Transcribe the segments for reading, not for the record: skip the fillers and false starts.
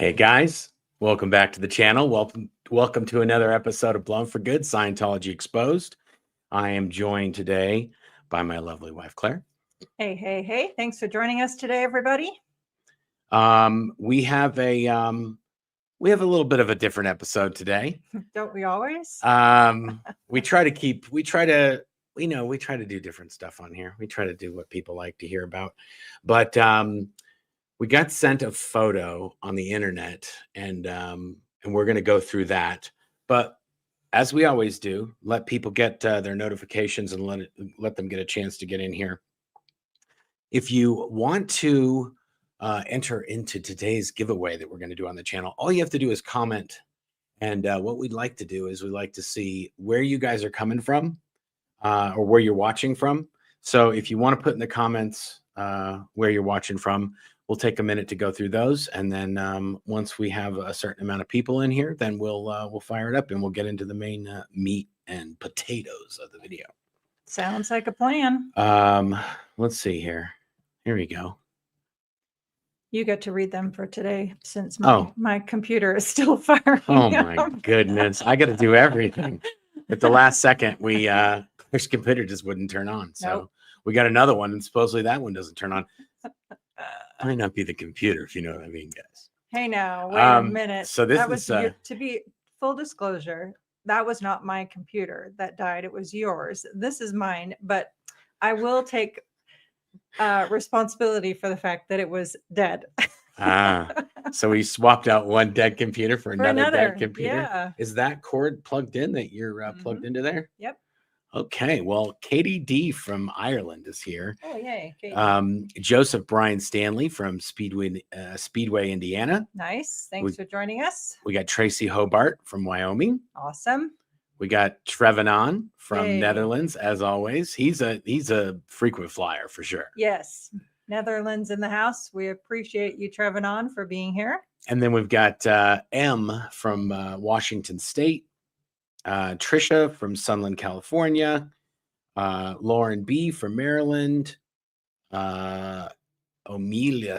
Hey guys, welcome back to the channel. Welcome to another episode of Blown for Good, Scientology Exposed. I am joined today by my lovely wife, Claire. Hey. Thanks for joining us today, everybody. We have a little bit of a different episode today. Don't we always? We try to do different stuff on here. We try to do what people like to hear about. But we got sent a photo on the internet, and we're going to go through that. But as we always do, let people get their notifications and let them get a chance to get in here. If you want to enter into today's giveaway that we're going to do on the channel, all you have to do is comment. And what we'd like to do is we'd like to see where you guys are coming from or where you're watching from. So if you want to put in the comments where you're watching from, we'll take a minute to go through those. And then once we have a certain amount of people in here, then we'll fire it up and we'll get into the main meat and potatoes of the video. Sounds like a plan. Let's see here. Here we go. You get to read them for today since my computer is still firing. Oh my goodness. I got to do everything. At the last second, this computer just wouldn't turn on. So we got another one, and supposedly that one doesn't turn on. Might not be the computer, if you know what I mean, guys. Hey, now, wait a minute. So this was to be full disclosure, that was not my computer that died. It was yours. This is mine, but I will take responsibility for the fact that it was dead. So we swapped out one dead computer for another dead computer. Yeah. Is that cord plugged in that you're plugged into there? Yep. Okay, well, Katie D from Ireland is here. Oh, yay. Katie. Joseph Brian Stanley from Speedway, Indiana. Nice. Thanks for joining us. We got Tracy Hobart from Wyoming. Awesome. We got Trevenon from Netherlands, as always. He's a frequent flyer for sure. Yes. Netherlands in the house. We appreciate you, Trevenon, for being here. And then we've got M from Washington State. Trisha from Sunland, California, Lauren B from Maryland, Omelia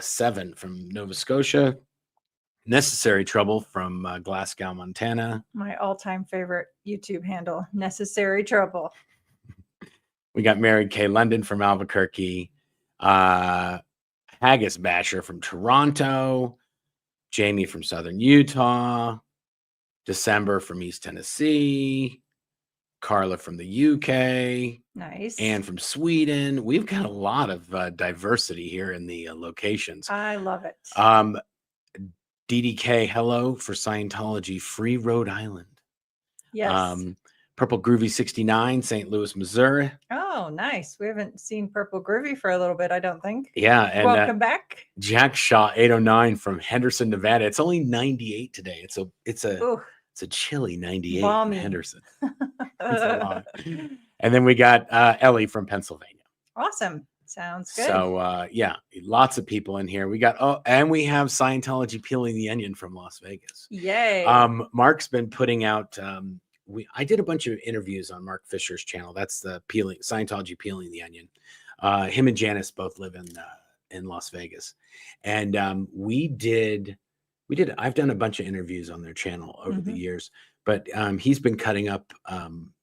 7 from Nova Scotia, Necessary Trouble from Glasgow, Montana. My all-time favorite YouTube handle, Necessary Trouble. We got Mary Kay London from Albuquerque, Haggis Basher from Toronto, Jamie from Southern Utah, December from East Tennessee, Carla from the UK, nice, Anne from Sweden. We've got a lot of diversity here in the locations. I love it. DDK, hello for Scientology, Free Rhode Island. Yes. Purple Groovy 69, St. Louis, Missouri. Oh, nice. We haven't seen Purple Groovy for a little bit, I don't think. Yeah. And welcome back. Jack Shaw 809 from Henderson, Nevada. It's only 98 today. It's a chilly 98 in Henderson. That's a lot. And then we got Ellie from Pennsylvania. Awesome. Sounds good. So lots of people in here. We got and we have Scientology Peeling the Onion from Las Vegas. Yay. Mark's been putting out I did a bunch of interviews on Mark Fisher's channel. That's the Scientology Peeling the Onion. Him and Janice both live in Las Vegas. And I've done a bunch of interviews on their channel over the years, but he's been cutting up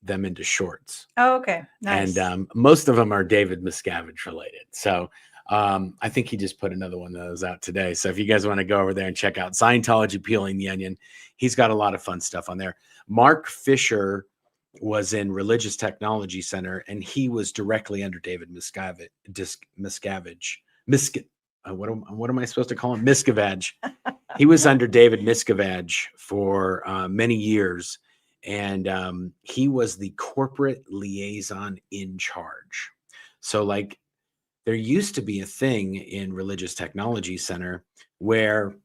them into shorts. Oh, okay. Nice. And most of them are David Miscavige related. So I think he just put another one of those out today. So if you guys want to go over there and check out Scientology Peeling the Onion, he's got a lot of fun stuff on there. Mark Fisher was in Religious Technology Center, and he was directly under David Miscavige. What am I supposed to call him? Miscavige. He was under David Miscavige for many years, and he was the corporate liaison in charge. So like there used to be a thing in Religious Technology Center where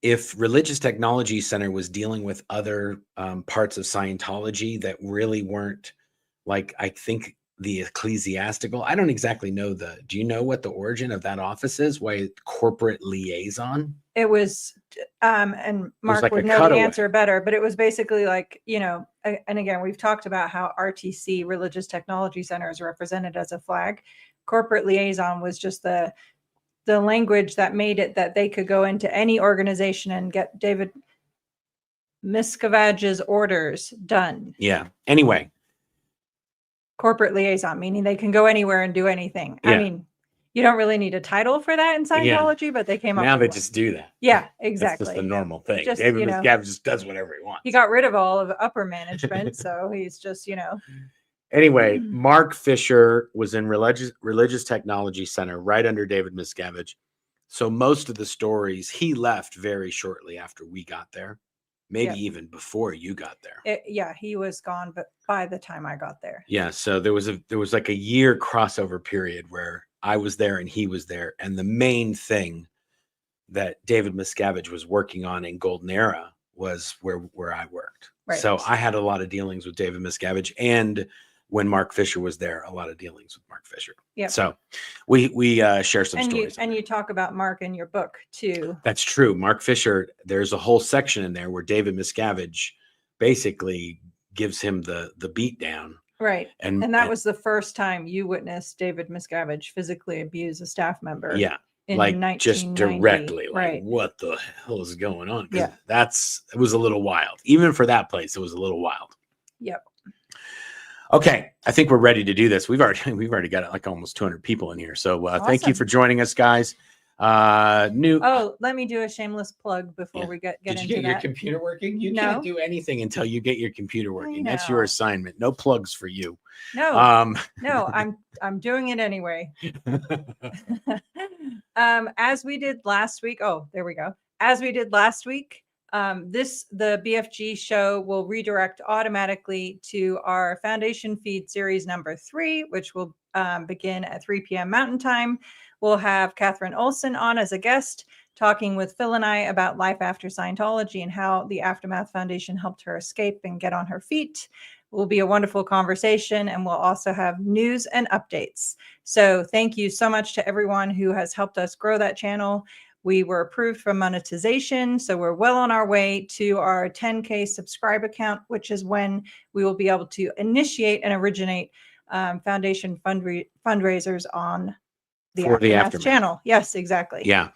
if Religious Technology Center was dealing with other parts of Scientology that really weren't like, I think, the ecclesiastical, I don't exactly know do you know what the origin of that office is? Why corporate liaison? It was, and Mark would know the answer better, but it was basically like, and again, we've talked about how RTC, Religious Technology Center, is represented as a flag. Corporate liaison was just the the language that made it that they could go into any organization and get David Miscavige's orders done. Yeah. Anyway. Corporate liaison, meaning they can go anywhere and do anything. Yeah. I mean, you don't really need a title for that in Scientology, but they came up now with they one. just do that. Yeah, exactly. That's just the normal thing. Just, David Miscavige just does whatever he wants. He got rid of all of upper management, so he's just, Anyway, Marc Fisher was in Religious Technology Center right under David Miscavige. So most of the stories, he left very shortly after we got there, maybe even before you got there. He was gone, but by the time I got there. Yeah, so there was like a year crossover period where I was there and he was there, and the main thing that David Miscavige was working on in Golden Era was where I worked. Right. So I had a lot of dealings with David Miscavige, and when Marc Fisher was there, a lot of dealings with Marc Fisher. Yeah. So we share some stories. And you talk about Marc in your book too. That's true. Marc Fisher, there's a whole section in there where David Miscavige basically gives him the beat down. Right. And that was the first time you witnessed David Miscavige physically abuse a staff member. Yeah. Like just directly, like what the hell is going on? Yeah. It was a little wild. Even for that place, it was a little wild. Yep. Okay, I think we're ready to do this. We've already got like almost 200 people in here. So awesome. Thank you for joining us, guys. Let me do a shameless plug before we get into that. Did you get your computer working? You can't do anything until you get your computer working. That's your assignment. No plugs for you. No, no, I'm doing it anyway. As we did last week. Oh, there we go. As we did last week. The BFG show will redirect automatically to our Foundation Feed series number 3, which will begin at 3 p.m. Mountain Time. We'll have Catherine Olson on as a guest, talking with Phil and I about life after Scientology and how the Aftermath Foundation helped her escape and get on her feet. It will be a wonderful conversation, and we'll also have news and updates. So thank you so much to everyone who has helped us grow that channel. We were approved for monetization, so we're well on our way to our 10K subscriber count, which is when we will be able to initiate and originate foundation fundraisers on the Aftermath channel. Yes, exactly. Yeah.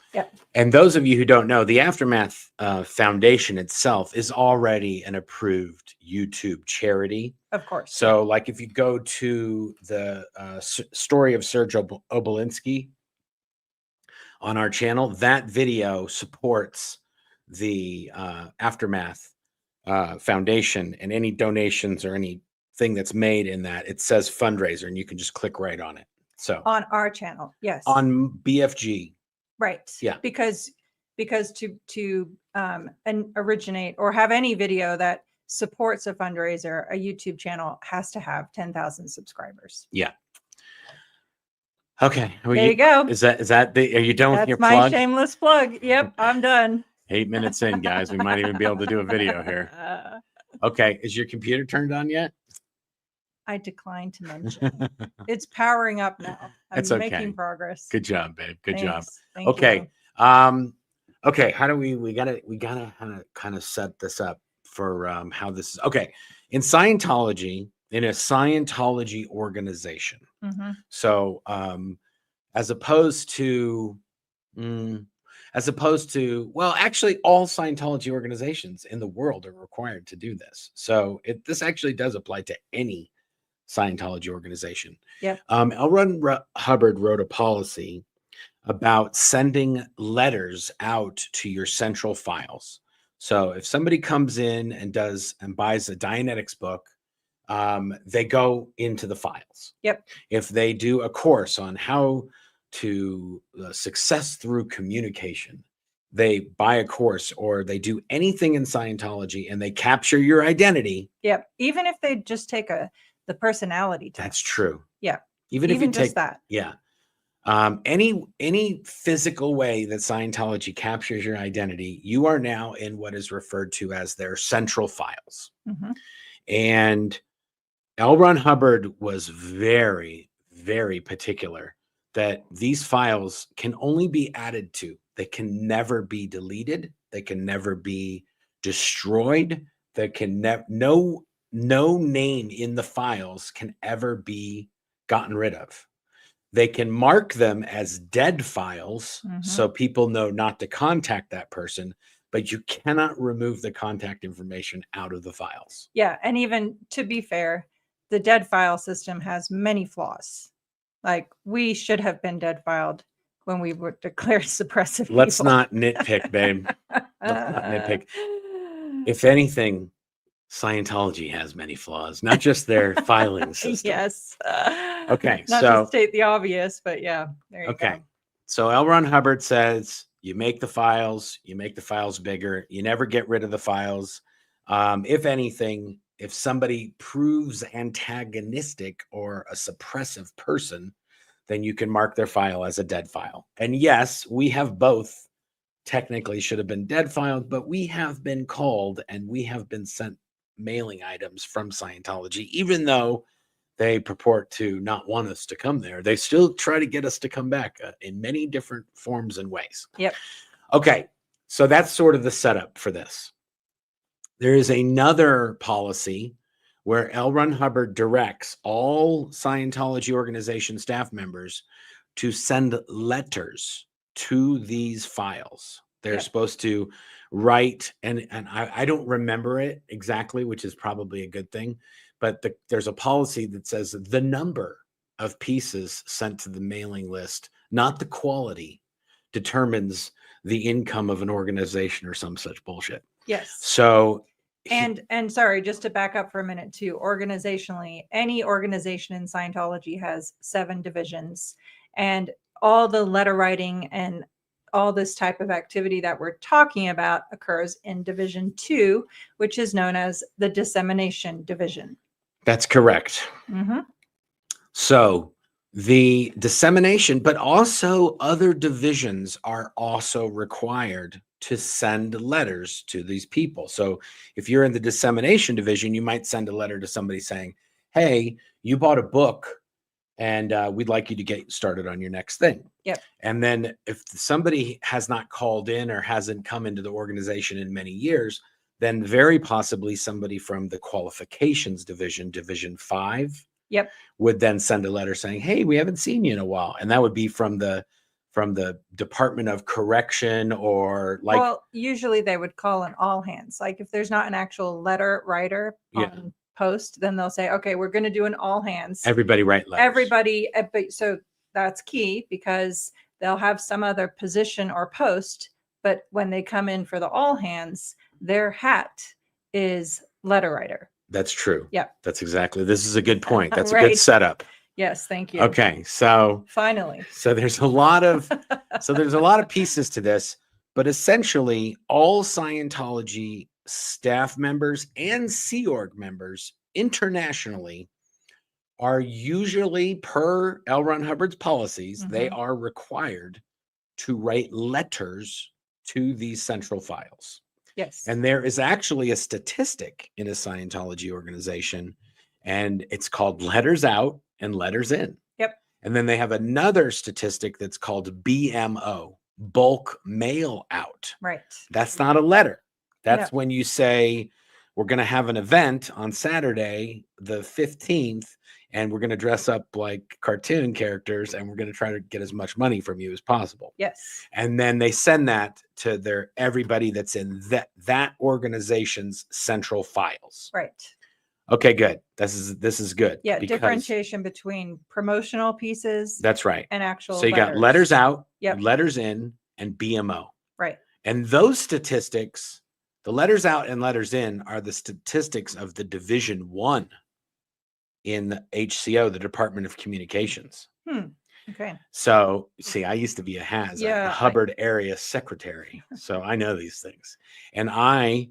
And those of you who don't know, the Aftermath Foundation itself is already an approved YouTube charity. Of course. So like if you go to the story of Serge Obolinski on our channel, that video supports the Aftermath Foundation, and any donations or anything that's made in that, it says fundraiser, and you can just click right on it. So on our channel, yes, on BFG, right? Yeah, because to originate or have any video that supports a fundraiser, a YouTube channel has to have 10,000 subscribers. Yeah. Okay. Well, there you go. Is that are you done with your plug? That's my shameless plug. Yep, I'm done. 8 minutes in, guys. We might even be able to do a video here. Okay. Is your computer turned on yet? I declined to mention. It's powering up now. I'm making progress. Good job, babe. Good job. Thank okay. You. Okay. How do we gotta kind of set this up for how this is. Okay. In Scientology, in a Scientology organization. Mm-hmm. So as opposed to, well, actually all Scientology organizations in the world are required to do this. So this actually does apply to any Scientology organization. Yeah. L. Ron Hubbard wrote a policy about sending letters out to your central files. So if somebody comes in and buys a Dianetics book, they go into the files. Yep. If they do a course on how to success through communication, they buy a course, or they do anything in Scientology and they capture your identity. Yep. Even if they just take the personality test. That's true. Yeah. Even if you take that. Yeah. Any physical way that Scientology captures your identity, you are now in what is referred to as their central files. Mm-hmm. And L. Ron Hubbard was very, very particular that these files can only be added to. They can never be deleted. They can never be destroyed. They can no name in the files can ever be gotten rid of. They can mark them as dead files so people know not to contact that person, but you cannot remove the contact information out of the files. Yeah. And even to be fair, the dead file system has many flaws. Like, we should have been dead filed when we were declared suppressive. Let's people. not nitpick, babe. Let's not nitpick. If anything, Scientology has many flaws, not just their filing system. Yes. Okay, Not so to state the obvious, but yeah, there you go. So L. Ron Hubbard says you make the files bigger. You never get rid of the files. If anything, if somebody proves antagonistic or a suppressive person, then you can mark their file as a dead file. And yes, we have both technically should have been dead filed, but we have been called and we have been sent mailing items from Scientology, even though they purport to not want us to come there. They still try to get us to come back in many different forms and ways. Yep. Okay. So that's sort of the setup for this. There is another policy where L. Ron Hubbard directs all Scientology organization staff members to send letters to these files. They're supposed to write, and I don't remember it exactly, which is probably a good thing, but there's a policy that says the number of pieces sent to the mailing list, not the quality, determines the income of an organization or some such bullshit. Yes. So and sorry, just to back up for a minute too, organizationally, any organization in Scientology has 7 divisions, and all the letter writing and all this type of activity that we're talking about occurs in Division 2, which is known as the Dissemination Division. That's correct. So the dissemination, but also other divisions are also required to send letters to these people. So if you're in the dissemination division, you might send a letter to somebody saying, hey, you bought a book and we'd like you to get started on your next thing. Yep. And then if somebody has not called in or hasn't come into the organization in many years, then very possibly somebody from the qualifications division, Division 5, would then send a letter saying, hey, we haven't seen you in a while. And that would be from the Department of Correction, or like, well, usually they would call an all hands. Like, if there's not an actual letter writer on post, then they'll say, okay, we're going to do an all hands. Everybody write letters. Everybody. But so that's key, because they'll have some other position or post, but when they come in for the all hands, their hat is letter writer. That's true. Yeah. That's exactly. This is a good point. That's Right. a good setup. Yes, thank you. Okay, so finally. So there's a lot of pieces to this, but essentially all Scientology staff members and Sea Org members internationally are usually, per L. Ron Hubbard's policies, they are required to write letters to these central files. Yes. And there is actually a statistic in a Scientology organization, and it's called letters out and letters in. Yep. And then they have another statistic that's called BMO, bulk mail out. Right. That's not a letter. That's when you say, we're going to have an event on Saturday, the 15th, and we're going to dress up like cartoon characters, and we're going to try to get as much money from you as possible. Yes. And then they send that to everybody that's in that organization's central files. Right. Okay, good. This is good. Yeah, differentiation between promotional pieces. That's right. And actual. So you got letters out, yep, letters in, and BMO. Right. And those statistics, the letters out and letters in, are the statistics of the Division 1 in the HCO, the Department of Communications. Okay. So see, I used to be a Hubbard area secretary, so I know these things. And I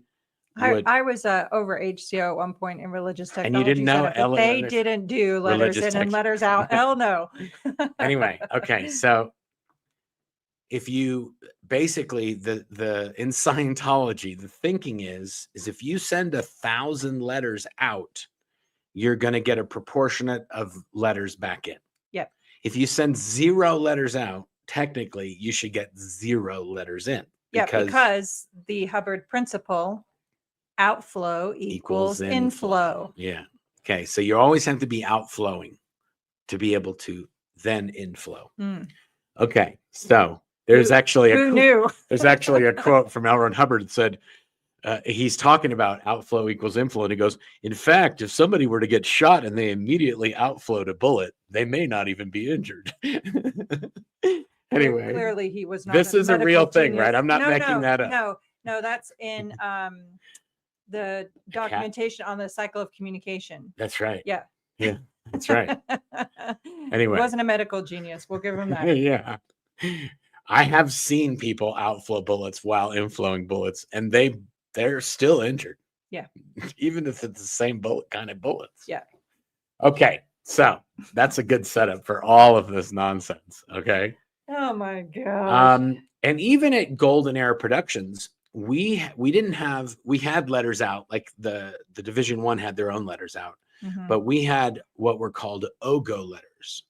was over HCO at one point in religious technology. And you didn't know but they didn't do letters in and letters out. Hell no. Anyway, okay. So if you basically in Scientology, the thinking is if you send 1,000 letters out, you're going to get a proportionate of letters back in. Yep. If you send 0 letters out, technically you should get 0 letters in. Because the Hubbard principle, outflow equals inflow. Yeah. Okay. So you always have to be outflowing to be able to then inflow. Mm. Okay, so there's actually Who knew? there's actually a quote from L. Ron Hubbard that said, he's talking about outflow equals inflow, and he goes, in fact, if somebody were to get shot and they immediately outflowed a bullet, they may not even be injured. Anyway, Clearly he was not. This is a real thing, genius. right? I'm not making that up. No, that's in the documentation on the cycle of communication. That's right. Yeah. Yeah, that's right. Anyway. He wasn't a medical genius. We'll give him that. Yeah. I have seen people outflow bullets while inflowing bullets, and they're still injured. Yeah. Even if it's the same kind of bullets. Yeah. Okay. So that's a good setup for all of this nonsense. Okay. Oh my gosh. And even at Golden Era Productions, we had letters out, like the Division 1 had their own letters out, but we had what were called OGO letters,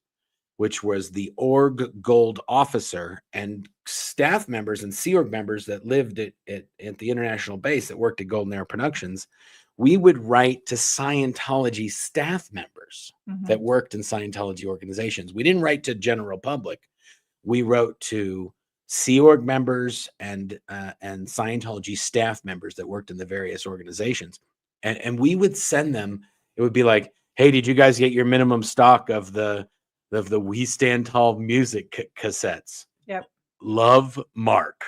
which was the org gold officer and staff members and Sea Org members that lived at the international base that worked at Golden Era Productions. We would write to Scientology staff members that worked in Scientology organizations. We didn't write to general public. We wrote to Sea Org members and Scientology staff members that worked in the various organizations. And we would send them, it would be like, hey, did you guys get your minimum stock of the We Stand Tall music cassettes? Yep. Love, Mark,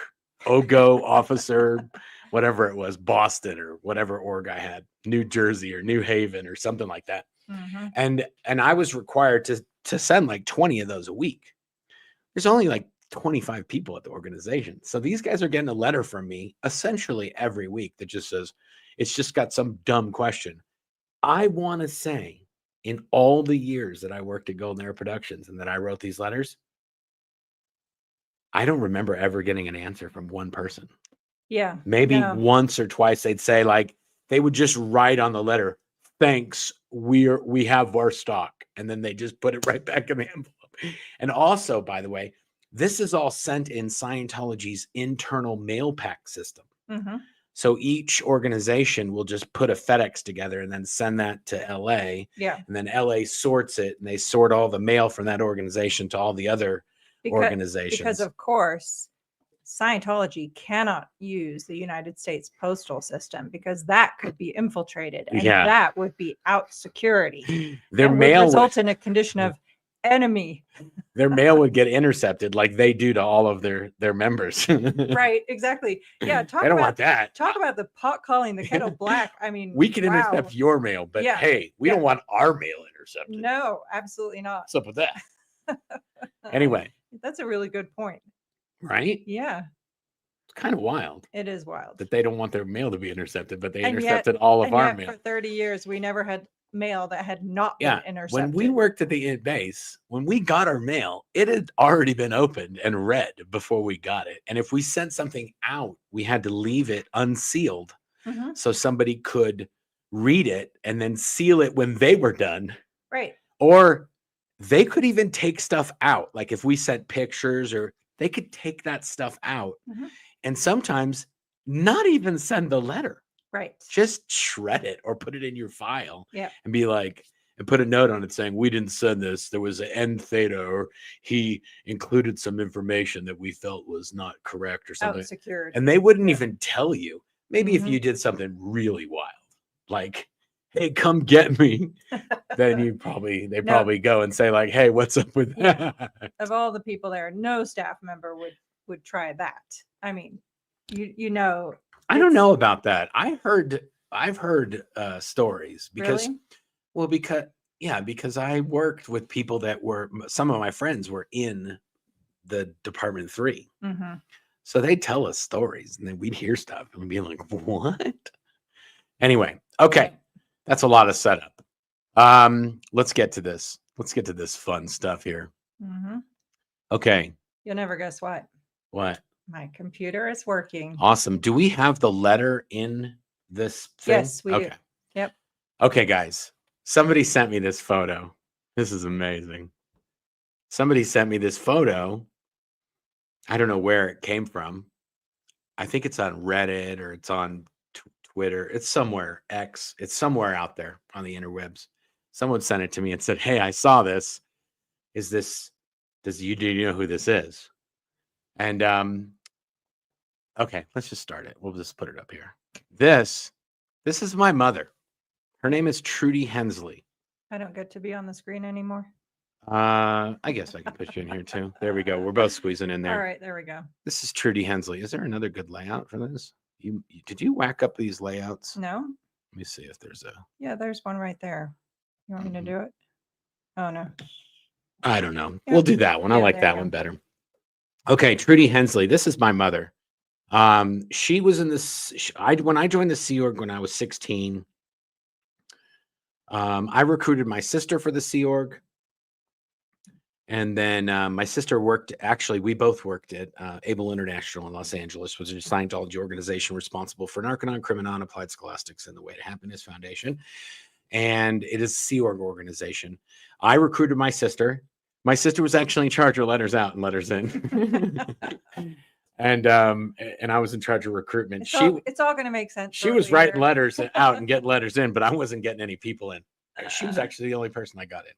OGO officer, whatever it was, Boston or whatever org I had, New Jersey or New Haven or something like that. And I was required to send like 20 of those a week. There's only like 25 people at the organization. So these guys are getting a letter from me essentially every week that just says, it's just got some dumb question. I want to say, in all the years that I worked at Golden Era Productions and that I wrote these letters, I don't remember ever getting an answer from one person. Yeah. Maybe once or twice they'd say, like, they would just write on the letter, thanks, we have our stock. And then they just put it right back in the envelope. And also, by the way, this is all sent in Scientology's internal mail pack system. So each organization will just put a FedEx together and then send that to LA. Yeah. And then LA sorts it, and they sort all the mail from that organization to all the other organizations. Because, of course, Scientology cannot use the United States postal system because that could be infiltrated, and that would be out security. Their mail would result in a condition of enemy. Their mail would get intercepted like they do to all of their members. Right, exactly. Yeah, I don't want that. Talk about the pot calling the kettle black. I mean, we can intercept your mail, but hey, we don't want our mail intercepted. No, absolutely not. What's up with that? Anyway, that's a really good point. Right? Yeah. It's kind of wild. It is wild that they don't want their mail to be intercepted, but they intercepted all of our mail. For 30 years, we never had mail that had not been intercepted. When we worked at the base, when we got our mail, it had already been opened and read before we got it. And if we sent something out, we had to leave it unsealed so somebody could read it and then seal it when they were done. Right. Or they could even take stuff out. Like if we sent pictures, or they could take that stuff out and sometimes not even send the letter. Right. Just shred it or put it in your file. Yeah. And be like, and put a note on it saying, we didn't send this. There was an end theta, or he included some information that we felt was not correct or something. Secured. And they wouldn't even tell you. Maybe if you did something really wild, like, hey, come get me, then they probably go and say like, hey, what's up with that? Of all the people there, no staff member would try that. I mean, you know. I don't know about that. I've heard stories because, really? because I worked with people that some of my friends were in the Department 3. So they tell us stories, and then we'd hear stuff and we'd be like, what? Anyway, okay. That's a lot of setup. Let's get to this. Let's get to this fun stuff here. Okay. You'll never guess what. What? My computer is working. Awesome. Do we have the letter in this thing? Yes, we do. Yep. Okay, guys. Somebody sent me this photo. This is amazing. Somebody sent me this photo. I don't know where it came from. I think it's on Reddit or it's on Twitter. It's somewhere, X. It's somewhere out there on the interwebs. Someone sent it to me and said, hey, I saw this. is this, do you know who this is? And okay, let's just start it. We'll just put it up here. This is my mother. Her name is Trudy Hensley. I don't get to be on the screen anymore. I guess I can put you in here too. There we go. We're both squeezing in there. All right, there we go. This is Trudy Hensley. Is there another good layout for this? Did you whack up these layouts? No. Let me see if there's a. Yeah, there's one right there. You want me to do it? Oh no. I don't know. Yeah. We'll do that one. I Yeah, like there that you one go. better. Okay, Trudy Hensley. This is my mother. She was in this. When I joined the Sea Org when I was 16. I recruited my sister for the Sea Org. And then my sister worked, actually, we both worked at Able International in Los Angeles, which is a Scientology organization responsible for Narconon, Criminon, Applied Scholastics, and the Way to Happiness Foundation. And it is a Sea Org organization. I recruited my sister. My sister was actually in charge of letters out and letters in. and I was in charge of recruitment. It's all going to make sense. She was writing letters out and getting letters in, but I wasn't getting any people in. She was actually the only person I got in.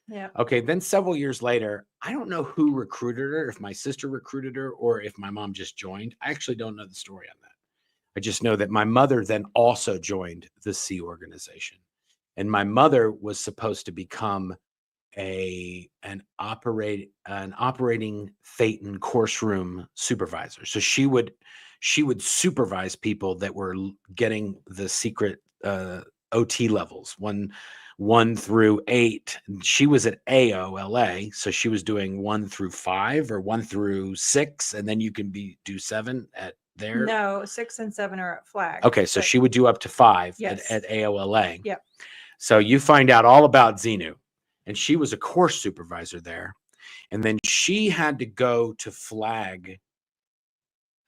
Yeah. Okay. Then several years later, I don't know who recruited her, if my sister recruited her or if my mom just joined. I actually don't know the story on that. I just know that my mother then also joined the Sea organization. And my mother was supposed to become an operating Thetan course room supervisor. So she would supervise people that were getting the secret OT levels, 1 through 8. She was at AOLA, so she was doing 1 through 5 or 1 through 6, and then you can do 7 at there. No, 6 and 7 are at Flag. Okay, so she would do up to 5 Yes. at AOLA. Yep. So you find out all about Xenu, and she was a course supervisor there, and then she had to go to Flag.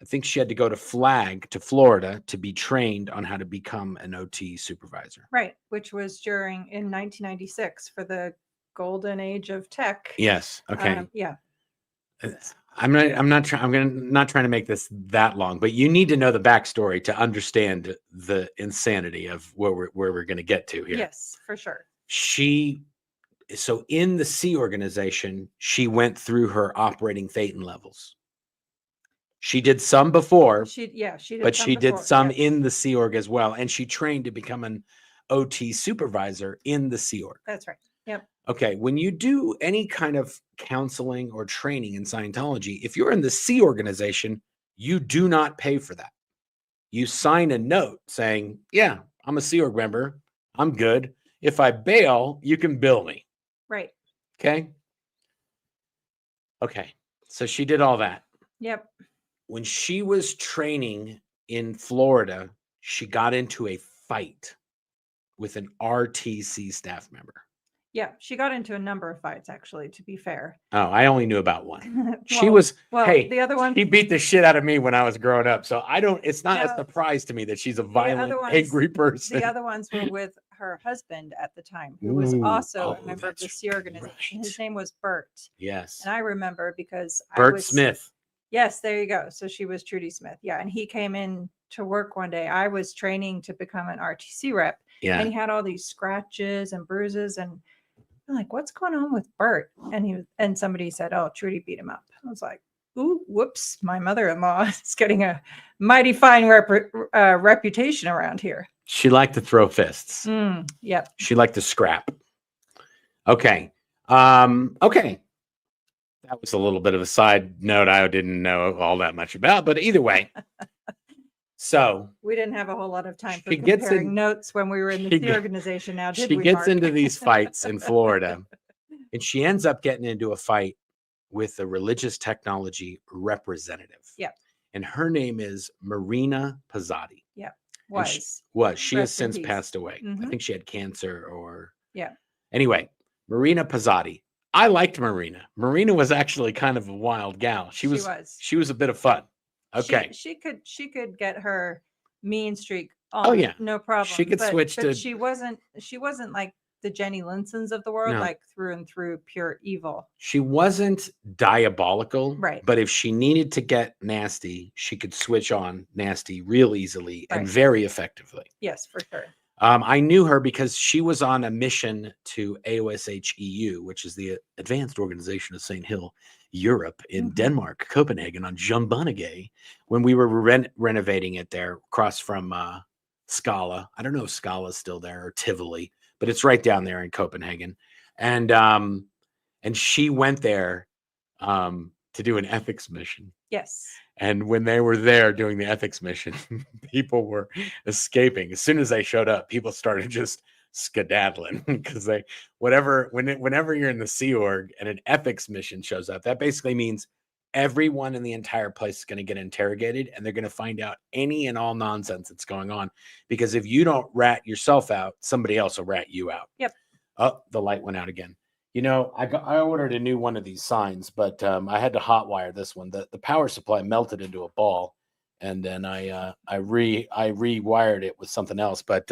I think she had to go to Flag to Florida to be trained on how to become an OT supervisor. Right, which was in 1996 for the golden age of tech. Yes. Okay. Yeah. I'm not trying to make this that long, but you need to know the backstory to understand the insanity of where we're going to get to here. Yes, for sure. So in the Sea organization, she went through her operating Thetan levels. She did some before. She did some in the Sea Org as well. And she trained to become an OT supervisor in the Sea Org. That's right. Yep. Okay. When you do any kind of counseling or training in Scientology, if you're in the Sea organization, you do not pay for that. You sign a note saying, yeah, I'm a Sea Org member. I'm good. If I bail, you can bill me. Right. Okay. Okay. So she did all that. Yep. When she was training in Florida, she got into a fight with an RTC staff member. Yeah, she got into a number of fights, actually, to be fair. Oh, I only knew about one. The other one, he beat the shit out of me when I was growing up. So it's not a surprise to me that she's a violent, angry person. The other ones were with her husband at the time, who was also a member of the Sea organization. Right. His name was Bert. Yes. And I remember because Bert Smith. Yes, there you go. So she was Trudy Smith. Yeah. And he came in to work one day. I was training to become an RTC rep. Yeah. And he had all these scratches and bruises. And I'm like, what's going on with Bert? And somebody said, oh, Trudy beat him up. I was like, ooh, whoops. My mother-in-law is getting a mighty fine reputation around here. She liked to throw fists. Yep. She liked to scrap. Okay. Okay. That was a little bit of a side note I didn't know all that much about, but either way. So we didn't have a whole lot of time for comparing notes when we were in the organization. Now, did we? She gets into these fights in Florida, and she ends up getting into a fight with a religious technology representative. Yeah. And her name is Marina Pizzotti. Yeah. She has since passed away. Mm-hmm. I think she had cancer or. Yeah. Anyway, Marina Pizzotti. I liked Marina. Marina was actually kind of a wild gal. She was a bit of fun. Okay. She could get her mean streak on. Oh yeah. No problem. She could switch to. She wasn't like the Jenny Linsons of the world, like through and through pure evil. She wasn't diabolical. Right. But if she needed to get nasty, she could switch on nasty real easily and very effectively. Yes, for sure. I knew her because she was on a mission to AOSH EU, which is the Advanced Organization of St. Hill, Europe, in Denmark, Copenhagen, on Jambonage, when we were renovating it there across from Scala. I don't know if Scala's still there or Tivoli, but it's right down there in Copenhagen. And she went there to do an ethics mission. Yes. And when they were there doing the ethics mission, people were escaping. As soon as they showed up, people started just skedaddling because whenever you're in the Sea Org and an ethics mission shows up, that basically means everyone in the entire place is going to get interrogated, and they're going to find out any and all nonsense that's going on. Because if you don't rat yourself out, somebody else will rat you out. Yep. Oh, the light went out again. You know, I ordered a new one of these signs, but I had to hotwire this one. The power supply melted into a ball, and then I rewired it with something else, but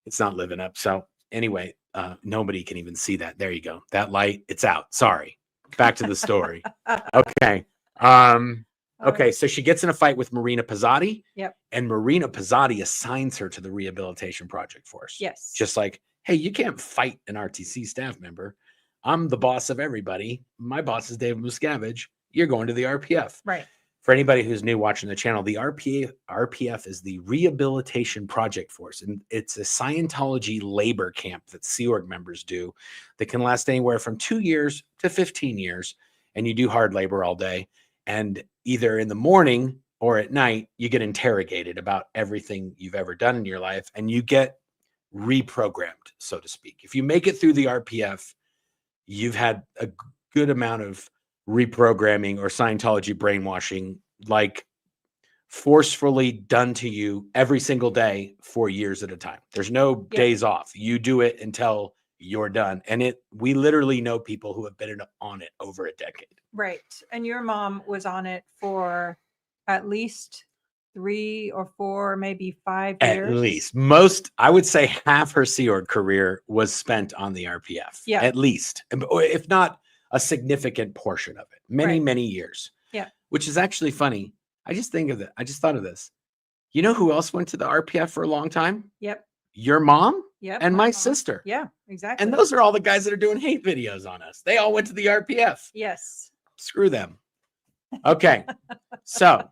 it's not living up. So anyway, nobody can even see that. There you go. That light, it's out. Sorry. Back to the story. Okay. Okay. So she gets in a fight with Marina Pizzotti. Yep. And Marina Pizzotti assigns her to the Rehabilitation Project Force. Yes. Just like, hey, you can't fight an RTC staff member. I'm the boss of everybody. My boss is David Miscavige. You're going to the RPF. Right. For anybody who's new watching the channel, the RPF is the Rehabilitation Project Force, and it's a Scientology labor camp that Sea Org members do that can last anywhere from 2 years to 15 years, and you do hard labor all day. And either in the morning or at night, you get interrogated about everything you've ever done in your life, and you get reprogrammed, so to speak. If you make it through the RPF, you've had a good amount of reprogramming or Scientology brainwashing, like forcefully done to you every single day for years at a time. There's no days off. You do it until you're done. And we literally know people who have been on it over a decade. Right. And your mom was on it for at least 3 or 4, maybe 5 years. At least. Most, I would say half her Sea Org career was spent on the RPF. Yeah. At least. If not a significant portion of it. Many years. Yeah. Which is actually funny. I just thought of this. You know who else went to the RPF for a long time? Yep. Your mom? Yep. And my sister. Yeah, exactly. And those are all the guys that are doing hate videos on us. They all went to the RPF. Yes. Screw them. Okay. So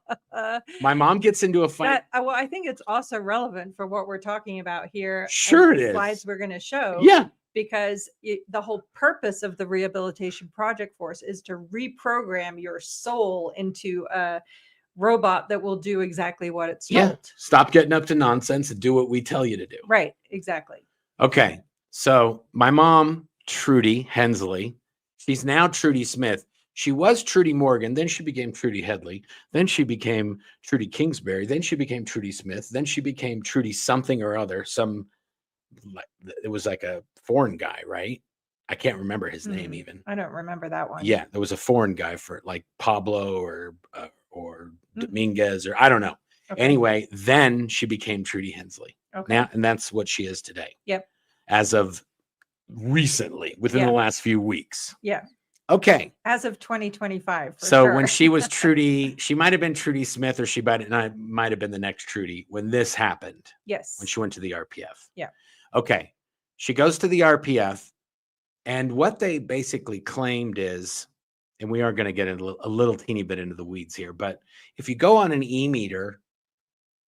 my mom gets into a fight. Well, I think it's also relevant for what we're talking about here. Sure, it is. Slides we're going to show. Yeah. Because the whole purpose of the Rehabilitation Project Force is to reprogram your soul into a robot that will do exactly what it's told. Yeah. Stop getting up to nonsense and do what we tell you to do. Right. Exactly. Okay. So my mom, Trudy Hensley, she's now Trudy Smith. She was Trudy Morgan. Then she became Trudy Headley. Then she became Trudy Kingsbury. Then she became Trudy Smith. Then she became Trudy something or other. It was like a foreign guy, right? I can't remember his name even. I don't remember that one. Yeah, there was a foreign guy for like Pablo or Dominguez or I don't know. Okay. Anyway, then she became Trudy Hensley. Okay. Now, and that's what she is today. Yep. As of recently, within the last few weeks. Yeah. Okay. As of 2025. So when she was Trudy, she might have been Trudy Smith, or she might have been the next Trudy when this happened. Yes. When she went to the RPF. Yeah. Okay. She goes to the RPF, and what they basically claimed is, and we are going to get a little teeny bit into the weeds here, but if you go on an e-meter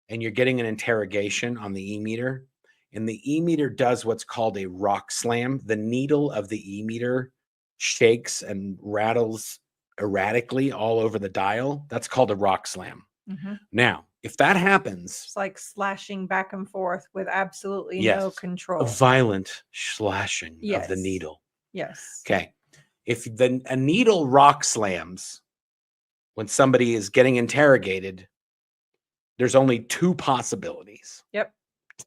and you're getting an interrogation on the e-meter, and the e-meter does what's called a rock slam, the needle of the e-meter shakes and rattles erratically all over the dial. That's called a rock slam. Mm-hmm. Now, if that happens, it's like slashing back and forth with absolutely no control. A violent slashing of the needle. Yes. Okay. If a needle rock slams when somebody is getting interrogated, there's only 2 possibilities. Yep.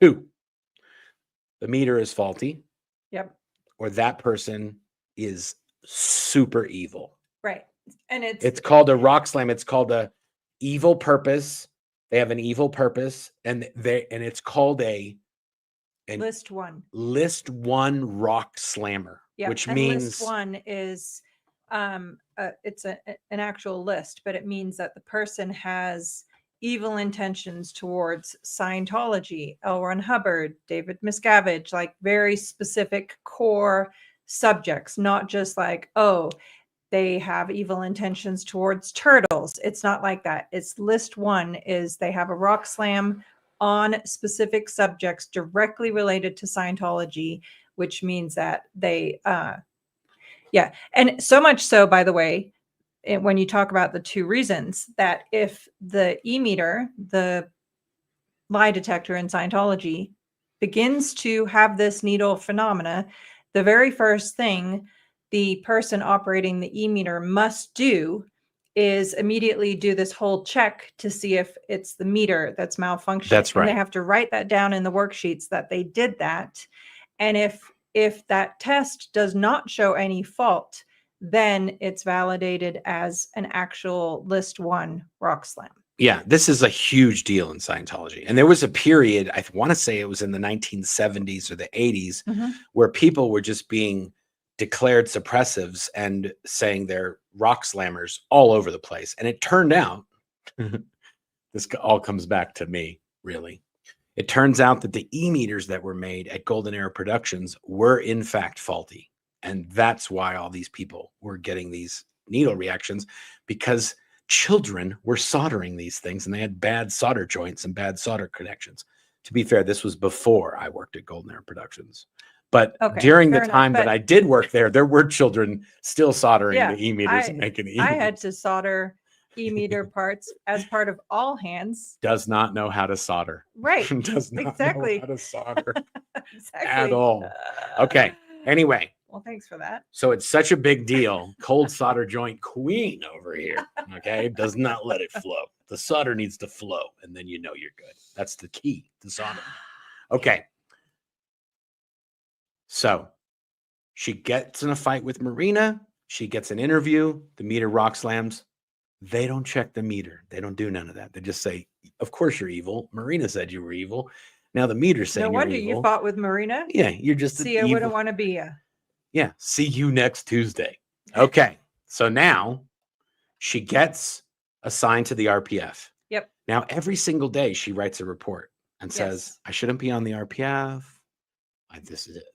2. The meter is faulty. Yep. Or that person is super evil. Right. And it's called a rock slam. It's called a evil purpose. They have an evil purpose, and it's called a list 1. List 1 rock slammer, which means list 1 is it's an actual list, but it means that the person has evil intentions towards Scientology, L. Ron Hubbard, David Miscavige, like very specific core subjects, not just like, oh, they have evil intentions towards turtles. It's not like that. It's list one is they have a rock slam on specific subjects directly related to Scientology, which means that they, yeah. And so much so, by the way, when you talk about the two reasons that if the e-meter, the lie detector in Scientology, begins to have this needle phenomena, the very first thing the person operating the e-meter must do is immediately do this whole check to see if it's the meter that's malfunctioning. That's right. And they have to write that down in the worksheets that they did that. And if that test does not show any fault, then it's validated as an actual list one rock slam. Yeah, this is a huge deal in Scientology. And there was a period, I want to say it was in the 1970s or the 80s, where people were just being declared suppressives and saying they're rock slammers all over the place. And it turned out, this all comes back to me, really. It turns out that the e-meters that were made at Golden Era Productions were in fact faulty. And that's why all these people were getting these needle reactions, because children were soldering these things and they had bad solder joints and bad solder connections. To be fair, this was before I worked at Golden Era Productions. But during the time that I did work there were children still soldering the e-meters and making the e-meters. I had to solder e-meter parts as part of all hands. Does not know how to solder. Right. Does not know how to solder at all. Okay. Anyway. Well, thanks for that. So it's such a big deal. Cold solder joint queen over here. Okay. Does not let it flow. The solder needs to flow and then you know you're good. That's the key to solder. Okay. So she gets in a fight with Marina. She gets an interview. The meter rock slams. They don't check the meter. They don't do none of that. They just say, of course you're evil. Marina said you were evil. Now the meter's saying you're evil. No wonder you fought with Marina. Yeah, you're just See, I wouldn't want to be you. Yeah, see you next Tuesday. Okay, so now she gets assigned to the RPF. Yep. Now every single day she writes a report and says, I shouldn't be on the RPF.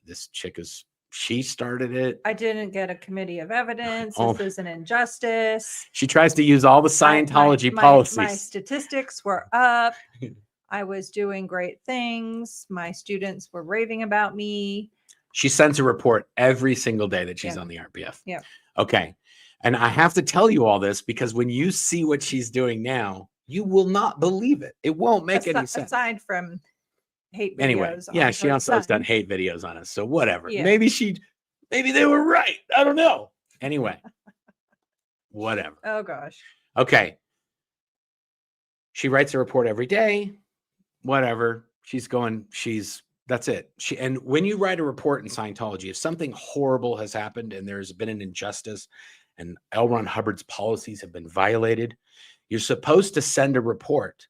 This chick she started it. I didn't get a committee of evidence. This is an injustice. She tries to use all the Scientology policies. My statistics were up. I was doing great things. My students were raving about me. She sends a report every single day that she's on the RPF. Yeah. Okay. And I have to tell you all this because when you see what she's doing now, you will not believe it. It won't make any sense. Aside from hate videos. Anyway, yeah, she also has done hate videos on us. So whatever. Yeah. Maybe they were right. I don't know. Anyway, whatever. Oh gosh. Okay. She writes a report every day. Whatever. That's it. And when you write a report in Scientology, if something horrible has happened and there's been an injustice and L. Ron Hubbard's policies have been violated, you're supposed to send a report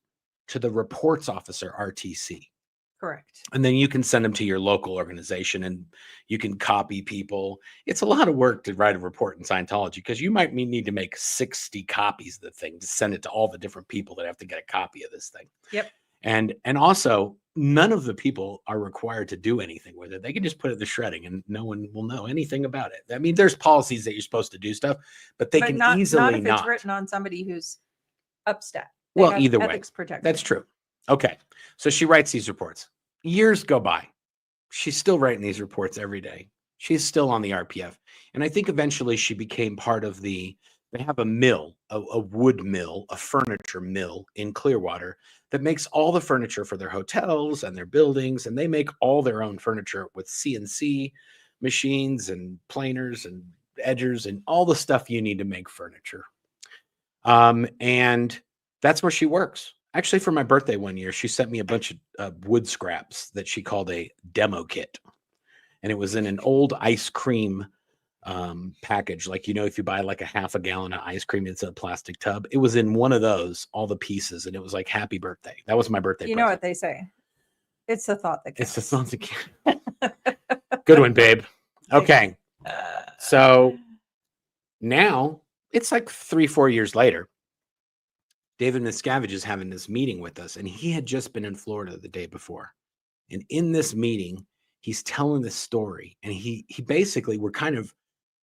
to the reports officer, RTC. Correct. And then you can send them to your local organization and you can copy people. It's a lot of work to write a report in Scientology because you might need to make 60 copies of the thing to send it to all the different people that have to get a copy of this thing. Yep. And also, none of the people are required to do anything with it. They can just put it in the shredding and no one will know anything about it. I mean, there's policies that you're supposed to do stuff, but they can easily not if it's written on somebody who's upstat. Well, either way, protection. That's true. Okay. So she writes these reports. Years go by. She's still writing these reports every day. She's still on the RPF. And I think eventually she became part of they have a mill, a wood mill, a furniture mill in Clearwater that makes all the furniture for their hotels and their buildings. And they make all their own furniture with CNC machines and planers and edgers and all the stuff you need to make furniture. And that's where she works. Actually, for my birthday one year, she sent me a bunch of wood scraps that she called a demo kit. And it was in an old ice cream package. Like, if you buy like a half a gallon of ice cream, it's in a plastic tub. It was in one of those, all the pieces. And it was like, happy birthday. That was my birthday. You know what they say? It's the thought that counts. It's the thought that counts. Good one, babe. Okay. So now it's like 3-4 years later. David Miscavige is having this meeting with us, and he had just been in Florida the day before. And in this meeting, he's telling this story, and he basically, we're kind of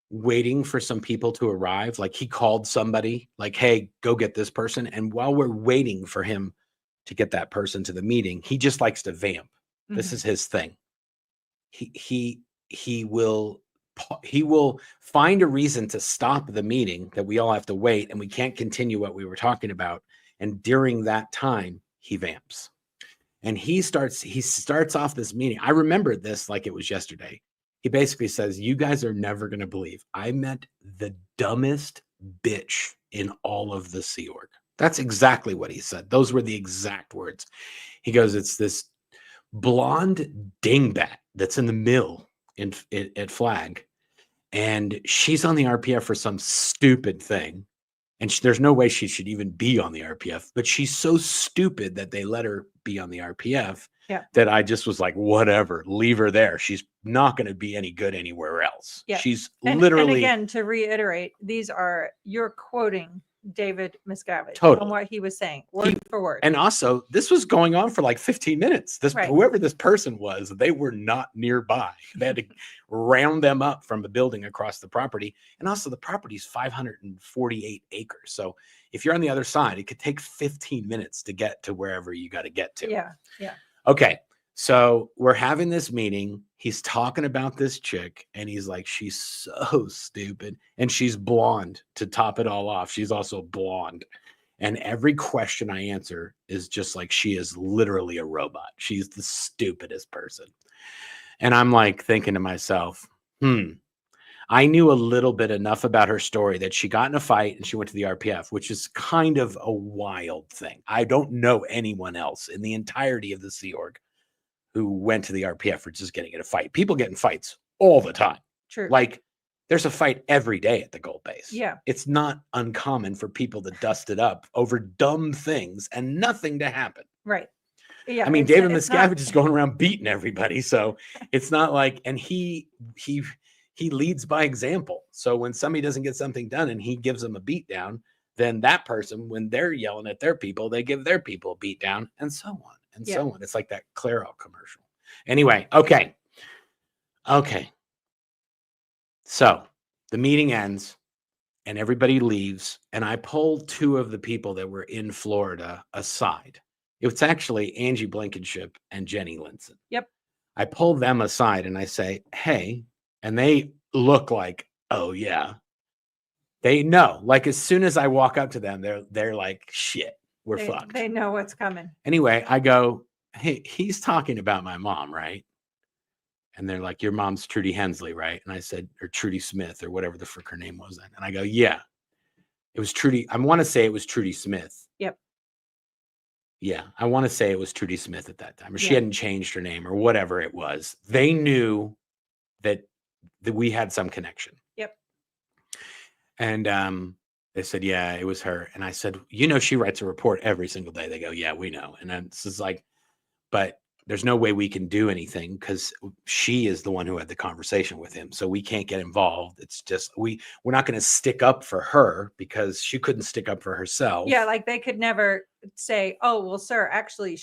waiting for some people to arrive. Like he called somebody like, hey, go get this person. And while we're waiting for him to get that person to the meeting, he just likes to vamp. This is his thing. He will find a reason to stop the meeting that we all have to wait, and we can't continue what we were talking about. And during that time, he vamps. And he starts off this meeting. I remember this like it was yesterday. He basically says, you guys are never going to believe I met the dumbest bitch in all of the Sea Org. That's exactly what he said. Those were the exact words. He goes, it's this blonde dingbat that's in the mill at Flag. And she's on the RPF for some stupid thing. And there's no way she should even be on the RPF, but she's so stupid that they let her be on the RPF that I just was like, whatever, leave her there. She's not going to be any good anywhere else. Yeah. She's and literally. And again, to reiterate, you're quoting David Miscavige Totally. on what he was saying, word for word. And also, this was going on for like 15 minutes. Whoever this person was, they were not nearby. They had to round them up from the building across the property. And also, the property is 548 acres. So if you're on the other side, it could take 15 minutes to get to wherever you got to get to. Yeah. Okay. So we're having this meeting. He's talking about this chick, and he's like, she's so stupid. And she's blonde to top it all off. She's also blonde. And every question I answer is just like, she is literally a robot. She's the stupidest person. And I'm like thinking to myself, I knew a little bit enough about her story that she got in a fight and she went to the RPF, which is kind of a wild thing. I don't know anyone else in the entirety of the Sea Org who went to the RPF for just getting in a fight. People get in fights all the time. True. Like there's a fight every day at the Gold Base. Yeah. It's not uncommon for people to dust it up over dumb things and nothing to happen. Right. Yeah. I mean, David Miscavige is going around beating everybody. So it's not like, and he leads by example. So when somebody doesn't get something done and he gives them a beat down, then that person, when they're yelling at their people, they give their people a beat down, and so on. And so on. It's like that Clairol commercial. Anyway, okay. So the meeting ends and everybody leaves. And I pulled two of the people that were in Florida aside. It's actually Angie Blankenship and Jenny Linson. Yep. I pulled them aside and I say, hey, and they look like, oh yeah. They know. Like as soon as I walk up to them, they're like, shit. We're fucked. They know what's coming. Anyway, I go, hey, he's talking about my mom, right? And they're like, your mom's Trudy Hensley, right? And I said, or Trudy Smith or whatever the frick her name was then. And I go, yeah, it was Trudy. I want to say it was Trudy Smith. Yep. Yeah, I want to say it was Trudy Smith at that time, or she hadn't changed her name or whatever it was. They knew that we had some connection. Yep. And they said, yeah, it was her. And I said, you know, she writes a report every single day. They go, yeah, we know. And then this is like, but there's no way we can do anything because she is the one who had the conversation with him. So we can't get involved. It's just, we're not going to stick up for her because she couldn't stick up for herself. Yeah. Like they could never say, oh, well, sir, actually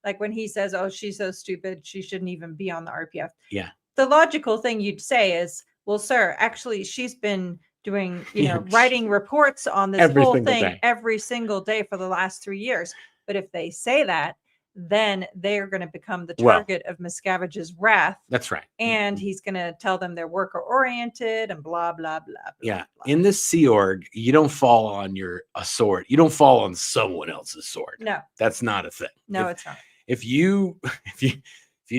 like when he says, oh, she's so stupid, she shouldn't even be on the RPF. Yeah. The logical thing you'd say is, well, sir, actually she's been doing, writing reports on this whole thing every single day for the last 3 years. But if they say that, then they're going to become the target of Miscavige's wrath. That's right. And he's going to tell them they're worker oriented and blah, blah, blah, blah. Yeah. Blah. In this Sea Org, you don't fall on a sword. You don't fall on someone else's sword. No. That's not a thing. No, it's not. If you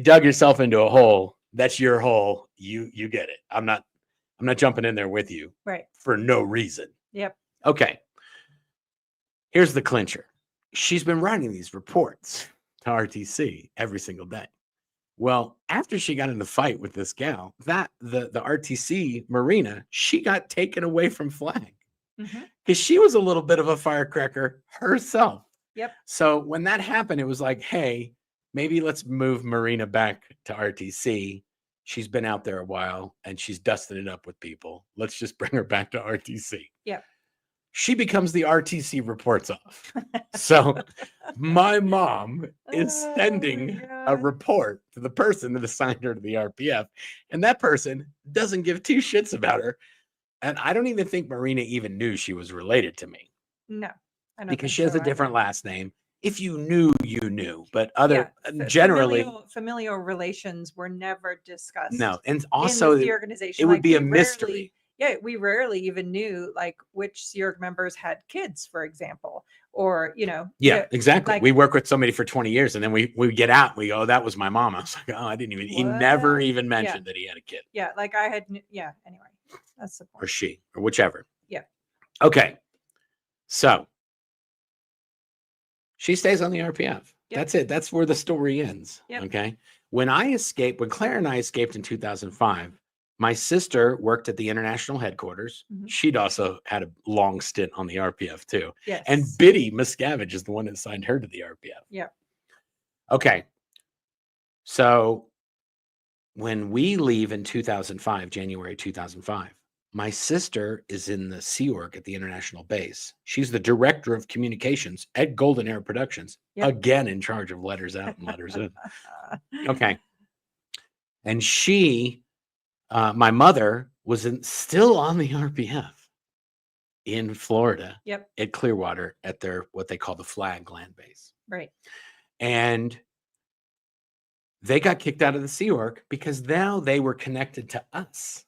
dug yourself into a hole, that's your hole. You get it. I'm not jumping in there with you. Right. For no reason. Yep. Okay. Here's the clincher. She's been writing these reports to RTC every single day. Well, after she got in the fight with this gal, the RTC Marina, she got taken away from Flag because she was a little bit of a firecracker herself. Yep. So when that happened, it was like, hey, maybe let's move Marina back to RTC. She's been out there a while and she's dusting it up with people. Let's just bring her back to RTC. Yep. she becomes the RTC reports off. So my mom is Oh, sending my a God. report to the person that assigned her to the RPF, and that person doesn't give two shits about her. And I don't even think Marina even knew she was related to me No, I don't because think she has so a different either. last name. If you knew, you knew, but Yeah, generally, familial relations were never discussed no. And in also, the Sea organization. it would Like, be a we mystery. we rarely even knew like which Sea Org members had kids, for example, or Yeah, exactly. like We work with somebody for 20 years and then we get out and we go, oh, that was my mom. I was like, oh, I didn't even, he never what? even Yeah, mentioned that he had a kid yeah. Like I had, yeah. Anyway, that's the or point. she or whichever. Yeah, Okay. So she stays on the RPF. Yep. That's it. That's where the story ends. Yep. Okay. When Claire and I escaped in 2005, my sister worked at the international headquarters. Mhm. She'd also had a long stint on the RPF too. yes, And Biddy Miscavige is the one that signed her to the RPF. yeah, Okay. So when we leave in 2005, January 2005, my sister is in the Sea Org at the international base. She's the director of communications at Golden Air Productions, Yep. again in charge of letters out and letters in. Okay. And my mother was still on the RPF in Florida Yep. at Clearwater at their, what they call the Flag Land Base. Right. And they got kicked out of the Sea Org because now they were connected to us,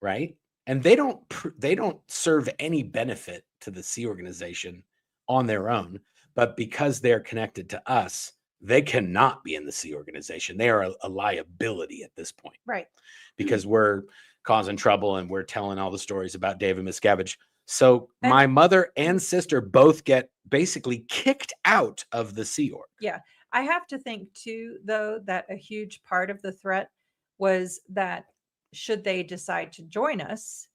right? And they don't serve any benefit to the Sea organization on their own, but because they're connected to us, they cannot be in the Sea organization. They are a liability at this point, Right. because we're causing trouble and we're telling all the stories about David Miscavige. So my mother and sister both get basically kicked out of the Sea Org. Yeah. I have to think too, though, that a huge part of the threat was that should they decide to join us,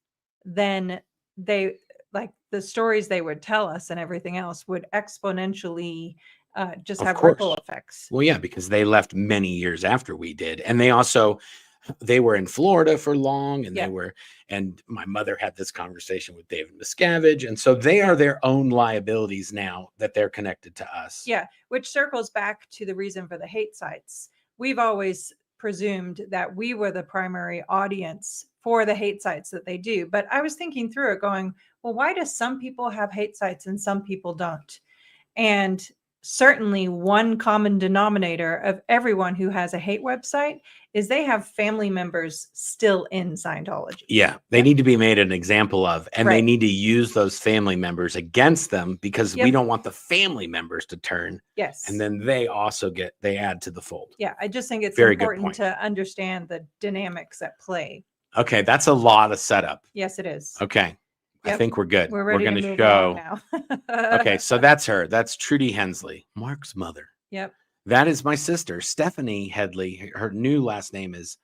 then they, like, the stories they would tell us and everything else would exponentially just Of have course. ripple effects. Well, yeah, because they left many years after we did. And they were in Florida for long, and Yeah. and my mother had this conversation with David Miscavige. And so they are their own liabilities now that they're connected to us. Yeah, which circles back to the reason for the hate sites. We've always presumed that we were the primary audience for the hate sites that they do. But I was thinking through it going, well, why do some people have hate sites and some people don't? And certainly one common denominator of everyone who has a hate website is they have family members still in Scientology. Yeah, they need to be made an example of, and they Right. need to use those family members against them, because we Yep. don't want the family members to turn. Yes. And then they add to the fold. Yeah, I just think it's Very good important point. to understand the dynamics at play. Okay, that's a lot of setup. Yes, it is. Okay. I Yep. think we're good. We're ready going to to move show. along Okay, now. so that's her. That's Trudy Hensley, Marc's mother. Yep. That is my sister, Stephanie Headley. Her new last name is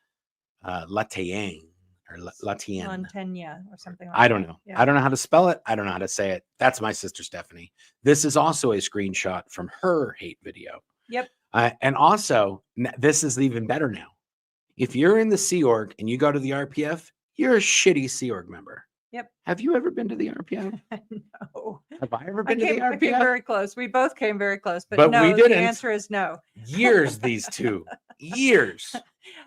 Latayang or Latien. Montaigne or something like I don't that. know. Yeah. I don't know how to spell it. I don't know how to say it. That's my sister, Stephanie. This is also a screenshot from her hate video. Yep. And also, this is even better now. If you're in the Sea Org and you go to the RPF, you're a shitty Sea Org member. Yep. Have you ever been to the RPF? No. Have I ever been to the I came RPF? very close. We both came very close, but But no, we didn't. the answer is no. Years, these two. Years.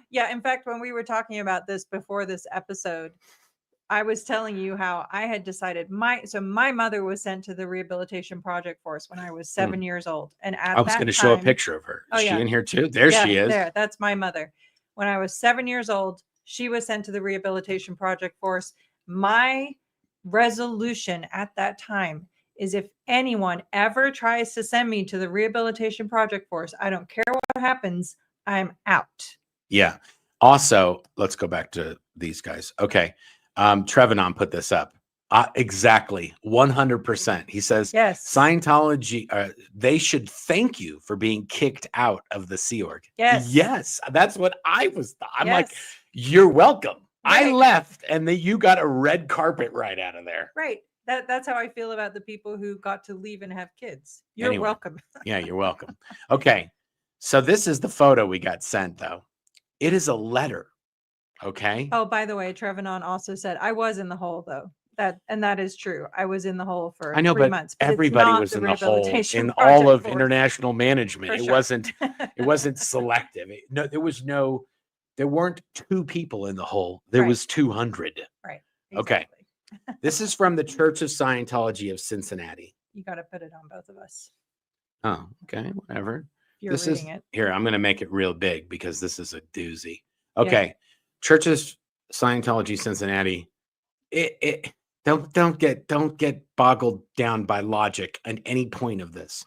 Yeah. In fact, when we were talking about this before this episode, I was telling you how I had decided my mother was sent to the Rehabilitation Project Force when I was 7 years old. And at I was that going to show a time- picture of her. Oh, Is she yeah. in here too? There Yeah, she is. There, that's my mother. When I was 7 years old, she was sent to the Rehabilitation Project Force. My resolution at that time is if anyone ever tries to send me to the Rehabilitation Project Force, I don't care what happens, I'm out. Yeah. Also, let's go back to these guys. Okay. Trevenon put this up. Exactly. 100%. He says, Yes. Scientology, they should thank you for being kicked out of the Sea Org. Yes. Yes. That's what I was. I'm like, Yes. you're welcome. I Right. left and then you got a red carpet right out of there. Right. That's how I feel about the people who got to leave and have kids. You're Anyway. welcome. Yeah, you're welcome. Okay. So this is the photo we got sent, though. It is a letter. Okay. Oh, by the way, Trevenon also said I was in the hole though. that is true. I was in the hole for I know, 3 but months. But it's everybody not was the in the hole rehabilitation in all project of force, international management. for It sure. wasn't selective. There weren't 2 people in the hole. There Right. was 200. Right. Okay. Exactly. This is from the Church of Scientology of Cincinnati. You got to put it on both of us. Oh, okay, whatever. If you're reading it. Here, I'm going to make it real big because this is a doozy. Yeah. Okay. Church of Scientology Cincinnati. Don't get boggled down by logic at any point of this.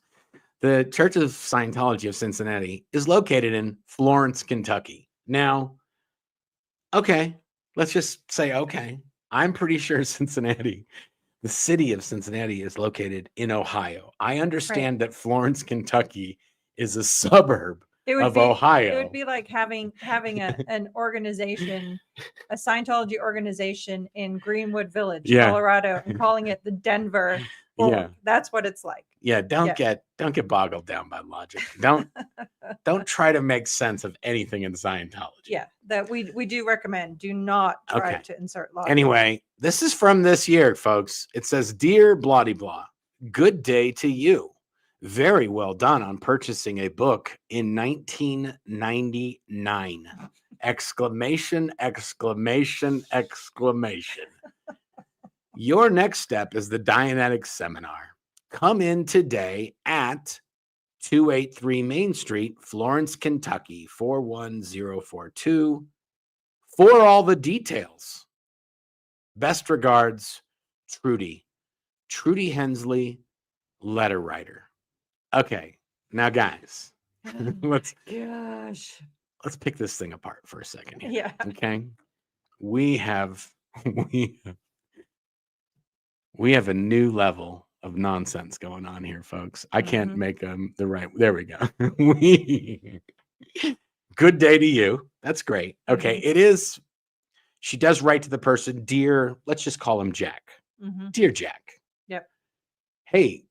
The Church of Scientology of Cincinnati is located in Florence, Kentucky. Now, okay, let's just say, okay, I'm pretty sure Cincinnati, the city of Cincinnati, is located in Ohio. I understand that Florence, Kentucky is a suburb of Ohio. It would be like having an organization, a Scientology organization in Greenwood Village, Colorado, and calling it the Denver. Yeah, that's what it's like. Yeah, don't get boggled down by logic. Don't try to make sense of anything in Scientology. Yeah, that we do recommend. Do not try to insert logic. Anyway, this is from this year, folks. It says, "Dear blah blah, good day to you. Very well done on purchasing a book in 1999. Exclamation, exclamation, exclamation. Your next step is the Dianetics seminar. Come in today at 283 Main Street, Florence, Kentucky, 41042 for all the details. Best regards, Trudy Hensley, letter writer." Okay, now guys, let's pick this thing apart for a second here. Yeah. Okay. We have a new level of nonsense going on here, folks. I can't make the right. There we go. Good day to you. That's great. Okay. It is. She does write to the person, dear, let's just call him Jack. Dear Jack. Yep. Hey,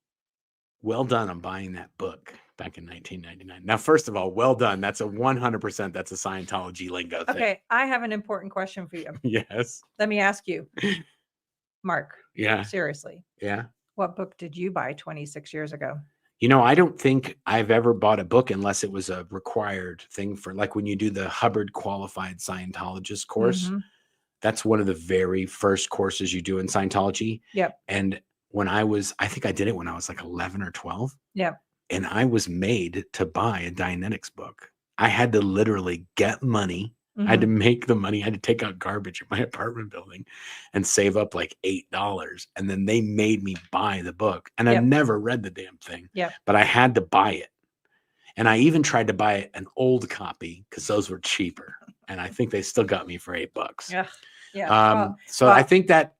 well done on buying that book back in 1999. Now, first of all, well done. That's a 100%. That's a Scientology lingo thing. Okay. I have an important question for you. Yes. Let me ask you, Mark. Yeah. Seriously. Yeah. What book did you buy 26 years ago? I don't think I've ever bought a book unless it was a required thing for, like, when you do the Hubbard Qualified Scientologist course. That's one of the very first courses you do in Scientology. Yep. And I think I did it when I was like 11 or 12. Yep. And I was made to buy a Dianetics book. I had to literally get money. I had to make the money. I had to take out garbage in my apartment building and save up like $8. And then they made me buy the book. And I've never read the damn thing. But I had to buy it. And I even tried to buy an old copy because those were cheaper. And I think they still got me for $8. Yeah. Yeah. I think that,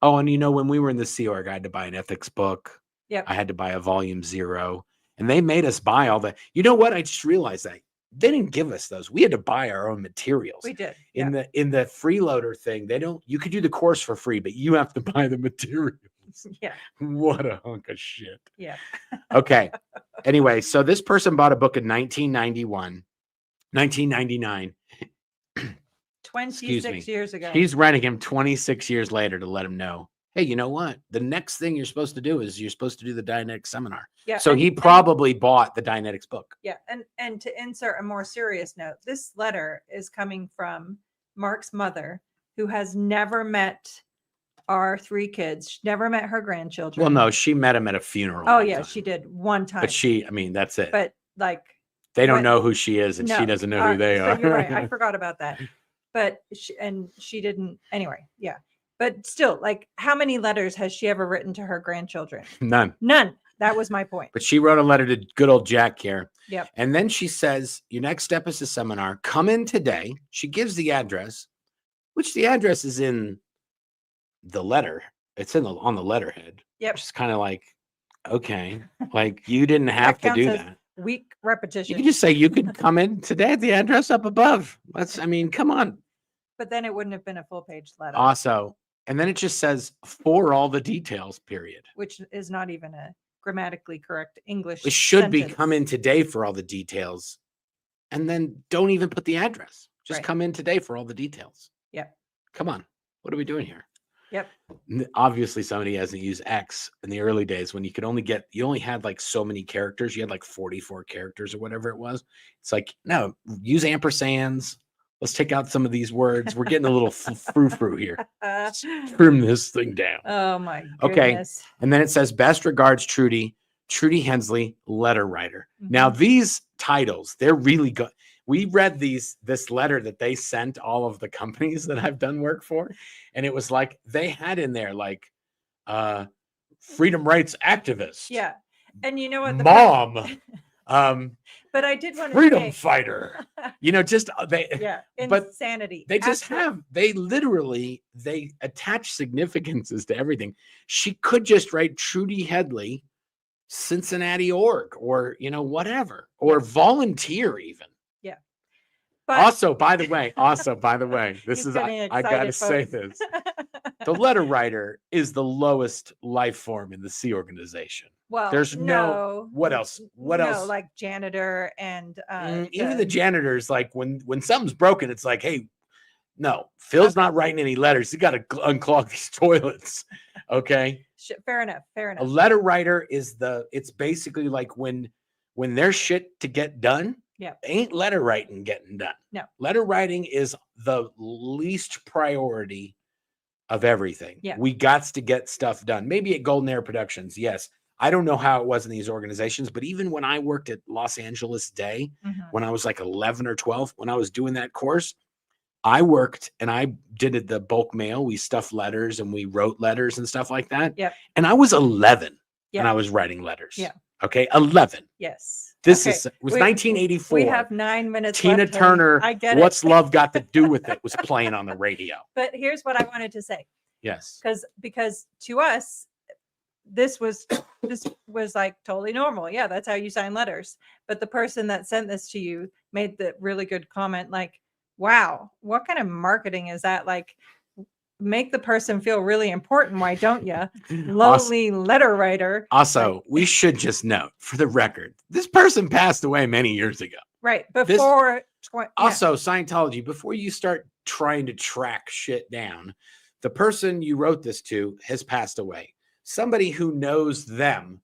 and when we were in the Sea Org, I had to buy an ethics book. Yeah. I had to buy a volume 0. And they made us buy all that. You know what? I just realized that they didn't give us those. We had to buy our own materials. We did. In the freeloader thing, you could do the course for free, but you have to buy the materials. Yeah. What a hunk of shit. Yeah. Okay. Anyway, so this person bought a book in 1999. 26 years ago. He's writing him 26 years later to let him know, hey, you know what? The next thing you're supposed to do is you're supposed to do the Dianetics seminar. Yeah. So he probably bought the Dianetics book. Yeah. And to insert a more serious note, this letter is coming from Marc's mother, who has never met our 3 kids, never met her grandchildren. Well, no, she met him at a funeral. Oh, yeah, she did one time. But that's it. But like, they don't know who she is, and she doesn't know who they are. So you're right. I forgot about that. But she didn't anyway. Yeah. But still, like, how many letters has she ever written to her grandchildren? None. That was my point. But she wrote a letter to good old Jack here. Yep. And then she says, your next step is a seminar. Come in today. She gives the address, which the address is in the letter. It's on the letterhead. Yep. Which is kind of like, okay, like you didn't have to do that. Weak repetition. You could just say you could come in today at the address up above. Come on. But then it wouldn't have been a full page letter. Also, and then it just says for all the details, period. Which is not even a grammatically correct English. It should be come in today for all the details. And then don't even put the address. Just come in today for all the details. Yeah. Come on. What are we doing here? Yep. Obviously somebody hasn't used X in the early days when you only had like so many characters. You had like 44 characters or whatever it was. It's like, no, use ampersands. Let's take out some of these words. We're getting a little frou-frou here. Trim this thing down. Oh my goodness. Okay. And then it says, best regards, Trudy Hensley, letter writer. Now these titles, they're really good. We read this letter that they sent all of the companies that I've done work for. And it was like, they had in there like, freedom rights activist. Yeah. And you know what? Mom. But I did want to freedom fighter. Just insanity. They just they attach significances to everything. She could just write Trudy Hensley, Cincinnati org, or whatever, or volunteer even. Yeah. But also, by the way, this is I gotta say this. The letter writer is the lowest life form in the Sea organization. Well, there's no what else? What else? Like janitor and even the janitors, like when something's broken, it's like, hey, no, Phil's not writing any letters. You got to unclog these toilets. Okay. Fair enough. A letter writer it's basically like when there's shit to get done. Yeah. Ain't letter writing getting done. No. Letter writing is the least priority of everything. Yeah. We got to get stuff done. Maybe at Golden Air Productions. Yes. I don't know how it was in these organizations, but even when I worked at Los Angeles Day, when I was like 11 or 12, when I was doing that course, I worked and I did the bulk mail. We stuffed letters and we wrote letters and stuff like that. Yep. And I was 11 and I was writing letters. Yeah. Okay. 11. Yes. It was 1984. We have 9 minutes. Tina left, Turner, I get What's Love Got to Do with It was playing on the radio. But here's what I wanted to say. Yes. Because to us, this was like totally normal. Yeah, that's how you sign letters. But the person that sent this to you made the really good comment, like, wow, what kind of marketing is that? Like, make the person feel really important. Why don't you? Lowly letter writer. Also, we should just note for the record, this person passed away many years ago. Right. Before. Also, Scientology, before you start trying to track shit down, the person you wrote this to has passed away. Somebody who knows them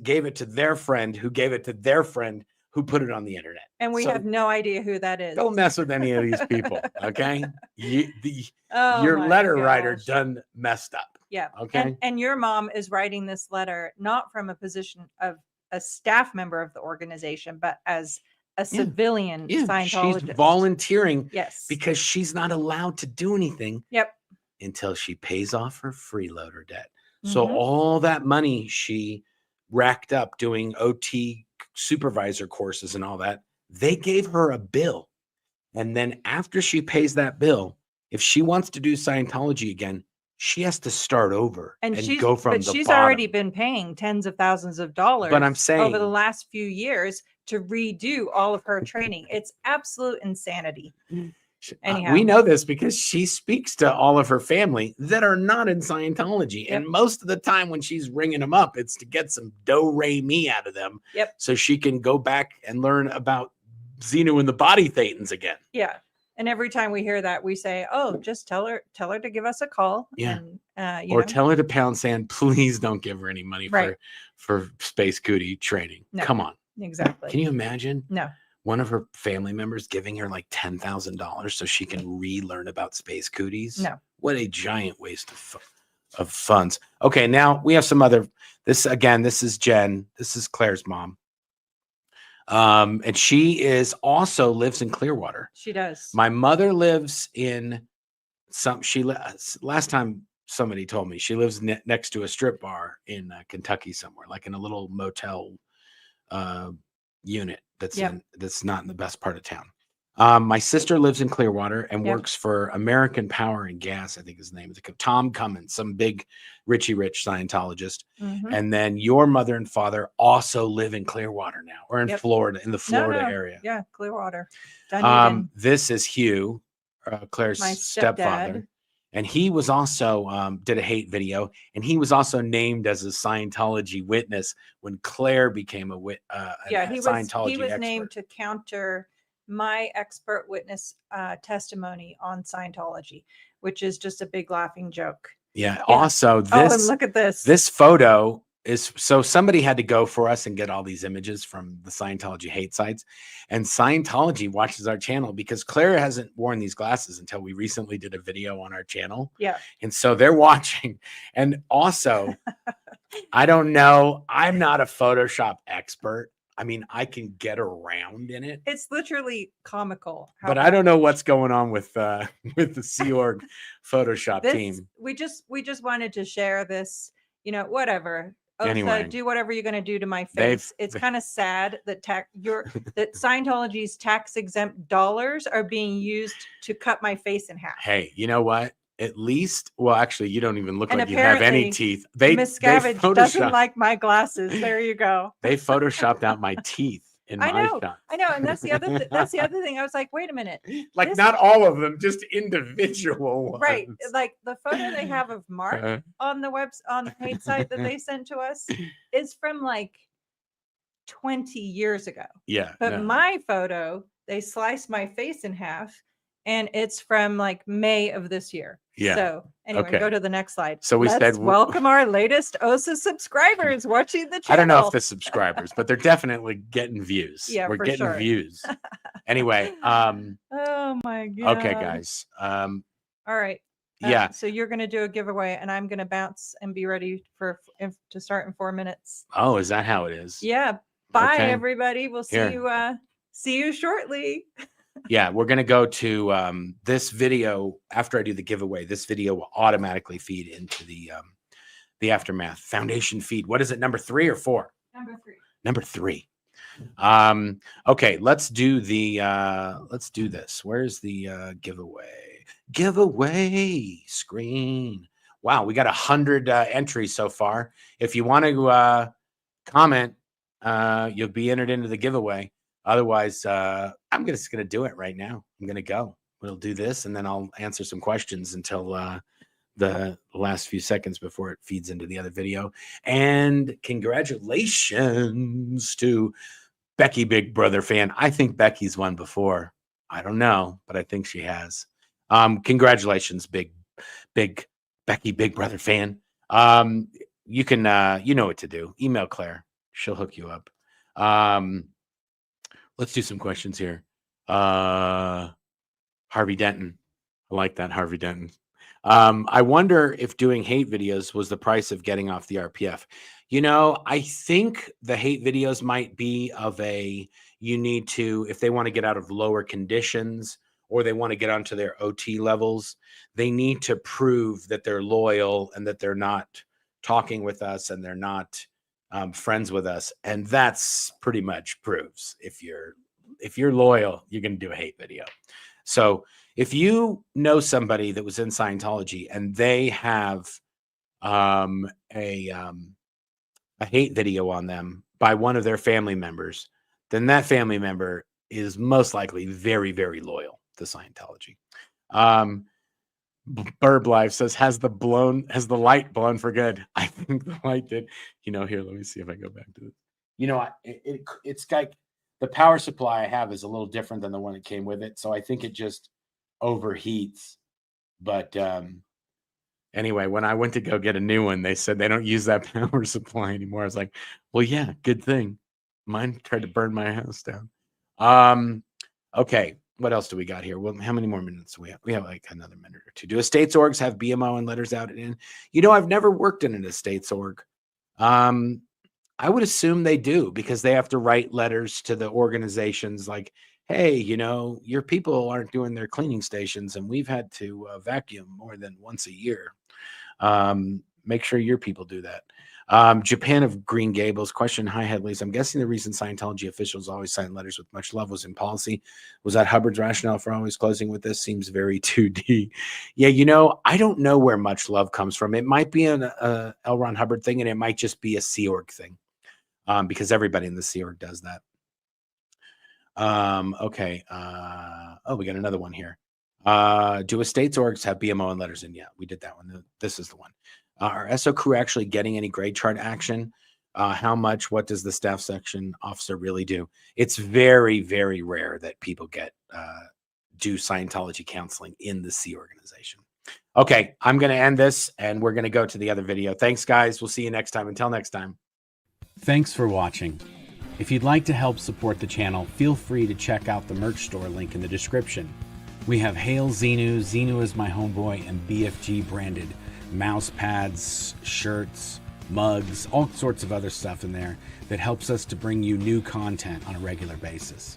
gave it to their friend, who gave it to their friend, who put it on the internet. And we have no idea who that is. Don't mess with any of these people, okay? Your letter writer done messed up. Yeah. Okay. And your mom is writing this letter not from a position of a staff member of the organization, but as a civilian Scientologist. She's volunteering. Yes. Because she's not allowed to do anything. Yep. Until she pays off her freeloader debt. So all that money she racked up doing OT supervisor courses and all that, they gave her a bill. And then after she pays that bill, if she wants to do Scientology again, she has to start over and go from the bottom. But she's already been paying tens of thousands of dollars. But I'm saying over the last few years to redo all of her training. It's absolute insanity. Anyhow. We know this because she speaks to all of her family that are not in Scientology. Yep. And most of the time when she's ringing them up, it's to get some do-re-mi out of them. Yep. So she can go back and learn about Xenu and the body thetans again. Yeah. And every time we hear that, we say, oh, just tell her to give us a call. Yeah. And, or tell her to pound sand. Please don't give her any money for Space Cootie training. No. Come on. Exactly. Can you imagine? No. One of her family members giving her like $10,000 so she can relearn about Space Cooties. No. What a giant waste of funds. Okay, now we have some other. This is Jen. This is Claire's mom. And she also lives in Clearwater. She does. My mother lives in last time somebody told me she lives next to a strip bar in Kentucky somewhere, like in a little motel unit that's not in the best part of town. My sister lives in Clearwater and works for American Power and Gas, I think his name is Tom Cummins, some big rich Scientologist. And then your mother and father also live in Clearwater now, or in Florida, in the Florida area. Yeah, Clearwater. This is Hugh, Claire's stepfather. And he was also did a hate video, and he was also named as a Scientology witness when Claire became a Scientology he was expert. Named to counter my expert witness testimony on Scientology, which is just a big laughing joke. Yeah. Also, Oh, and this look at this. this photo is, so somebody had to go for us and get all these images from the Scientology hate sites, and Scientology watches our channel because Claire hasn't worn these glasses until we recently did a video on our channel. Yeah. And so they're watching. And also, I don't know, I'm not a Photoshop expert. I mean, I can get around in it, It's literally comical. but I don't know what's going on with with the Sea Org Photoshop team. We just wanted to share this, whatever. Anyway, do whatever you're going to do to my face. It's kind of sad that that Scientology's tax exempt dollars are being used to cut my face in half. Hey, you know what? At least, well, actually, you don't even look And like you have any apparently, teeth. Miscavige doesn't like my glasses. There you go. They photoshopped out my teeth in my shot. I know, and that's the other that's the other thing. I was like, wait a minute, Like not all of them, just individual ones. right? Like the photo they have of Marc on the hate site that they sent to us is from like 20 years ago. Yeah, but my photo, they sliced my face in half, and it's from like May of this year. Yeah. So anyway, go to the next slide. So Let's welcome our latest OSA subscribers watching the channel. I don't know if the subscribers, but they're definitely getting views. Yeah, we're for getting sure. views. Anyway, oh my god. Okay, guys. All right. Yeah. So you're going to do a giveaway, and I'm going to bounce and be ready to start in 4 minutes. Oh, is that how it is? Yeah. Bye, everybody. We'll see you shortly. Yeah, we're going to go to this video. After I do the giveaway, this video will automatically feed into the Aftermath Foundation feed. What is it, number 3 or 4? Number 3. Okay, let's do this. Where's the giveaway screen? Wow, we got 100 entries so far. If you want to comment, you'll be entered into the giveaway. Otherwise, I'm just going to do it right now. I'm going to go. We'll do this, and then I'll answer some questions until the last few seconds before it feeds into the other video. And congratulations to Becky, Big Brother fan. I think Becky's won before. I don't know, but I think she has. Congratulations, big Becky, Big Brother fan. You can, you know what to do. Email Claire. She'll hook you up. Let's do some questions here. Harvey Denton. I like that, Harvey Denton. I wonder if doing hate videos was the price of getting off the RPF. You know, I think the hate videos might be of you need to, if they want to get out of lower conditions or they want to get onto their OT levels, they need to prove that they're loyal and that they're not talking with us and they're not friends with us. And that's pretty much proves if you're loyal, you're going to do a hate video. So if you know somebody that was in Scientology and they have a hate video on them by one of their family members, then that family member is most likely very, very loyal to Scientology. Burb Life says, has the light blown for good? I think the light did. You know, here, let me see if I go back to this. You know, it's like the power supply I have is a little different than the one that came with it. So I think it just overheats. But anyway, when I went to go get a new one, they said they don't use that power supply anymore. I was like, well, yeah, good thing. Mine tried to burn my house down. Okay. What else do we got here? Well, how many more minutes do we have? We have like another minute or two. Do estates orgs have BMO and letters out in? You know, I've never worked in an estates org. I would assume they do because they have to write letters to the organizations like, hey, you know, your people aren't doing their cleaning stations and we've had to vacuum more than once a year. Make sure your people do that. Japan of Green Gables question. Hi, Headleys. I'm guessing the reason Scientology officials always sign letters with much love was in policy. Was that Hubbard's rationale for always closing with this? Seems very 2D. Yeah, you know, I don't know where much love comes from. It might be an L. Ron Hubbard thing, and it might just be a Sea Org thing because everybody in the Sea Org does that. Okay. Oh, we got another one here. Do estates orgs have BMO and letters in? Yeah, we did that one. This is the one. Are SO crew actually getting any grade chart action? How much? What does the staff section officer really do? It's very, very rare that people do Scientology counseling in the C organization. Okay, I'm going to end this and we're going to go to the other video. Thanks, guys. We'll see you next time. Until next time. Thanks for watching. If you'd like to help support the channel, feel free to check out the merch store link in the description. We have Hail Xenu, Xenu is my homeboy, and BFG branded mouse pads, shirts, mugs, all sorts of other stuff in there that helps us to bring you new content on a regular basis.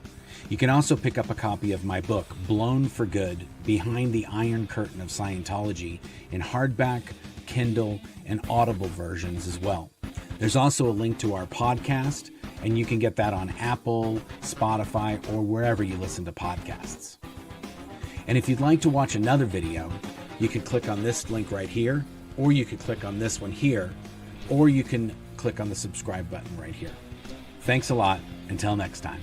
You can also pick up a copy of my book, Blown for Good, Behind the Iron Curtain of Scientology, in hardback, Kindle, and Audible versions as well. There's also a link to our podcast, and you can get that on Apple, Spotify, or wherever you listen to podcasts. And if you'd like to watch another video, you can click on this link right here, or you can click on this one here, or you can click on the subscribe button right here. Thanks a lot. Until next time.